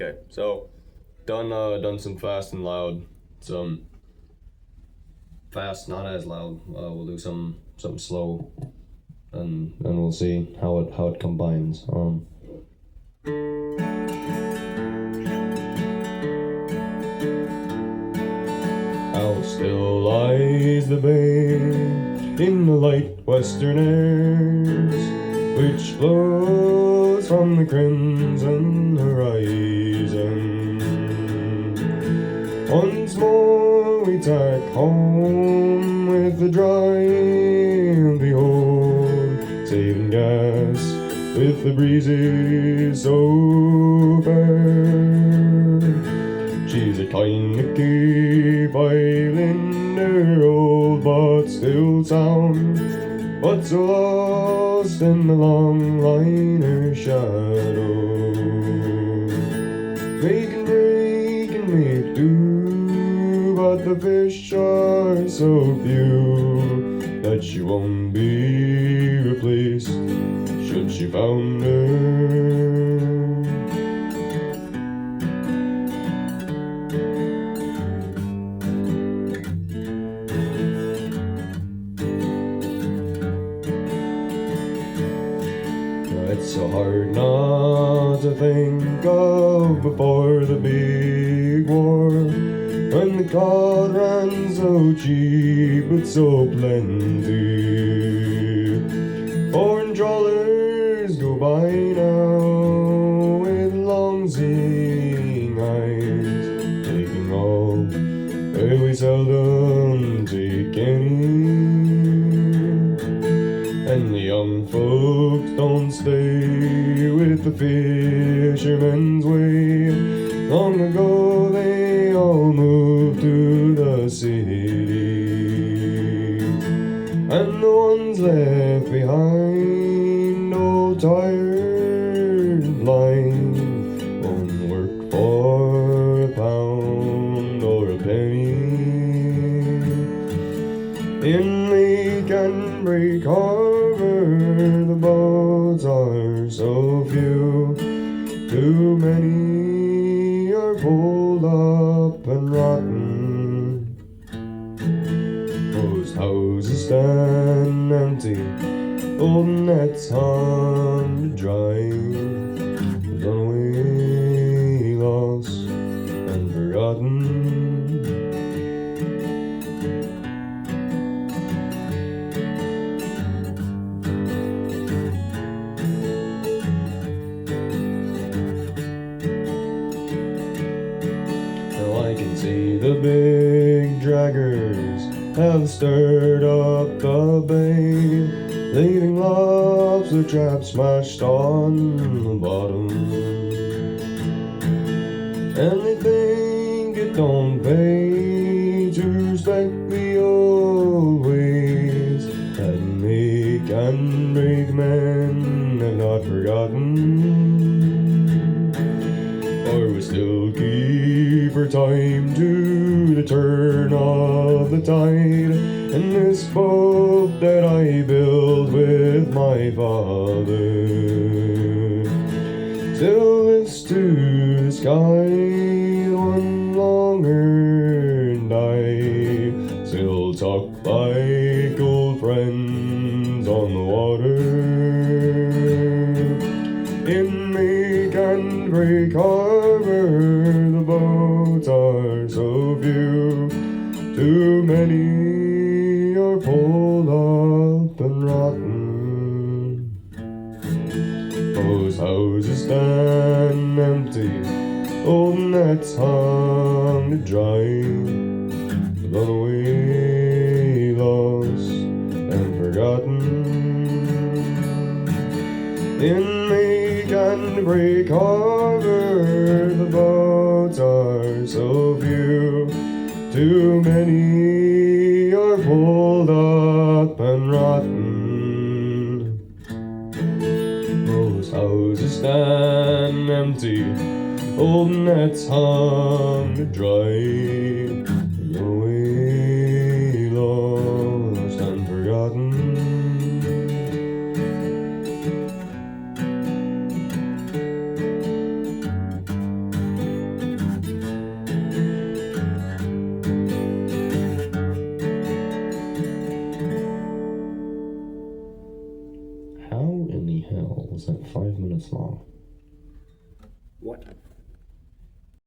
Okay, so done some fast and loud, some fast, not as loud. We'll do some slow, and we'll see how it combines. How still lies the bay in the light western airs, which flows from the crimson horizon. Once more we tack home with the drive, behold, saving gas with the breezes so fair. She's a kind of keep island, old but still sound, but so lost in the long liner shadow. Make and make do, but the fish are so few that she won't be replaced should she founder. It's so hard not to think of before the big war, when the cod ran so cheap but so plenty. Foreign trawlers go by now with long seeing eyes, taking all where we seldom take any. And the young folks don't stay with the fishermen's way. Long ago they all moved to the city, and the ones left behind, all tired and blind, won't work for a pound or a penny. In Lake and Break Harbor the boats are so few, too many are pulled up and rotten. Those houses stand empty, old nets hung to dry, done away, lost and forgotten. I can see the big draggers have stirred up the bay, leaving lobster traps smashed on the bottom. And they think it don't pay to respect the old ways that make and break men have not forgotten. Or we still keep our time to the turn of the tide, and this boat that I built with my father still lifts to the sky one longer, and I still talk like old friends on the water. In Make and Break Harbor the boats are so few, too many are pulled up and rotten. Those houses stand empty, old nets hung to dry, blown away, lost and forgotten. In Make and Break Harbor the boats are so few, too many are pulled up and rotten. Those houses stand empty, old nets hung to dry, blown away, lost and forgotten. was like 5 minutes long. What?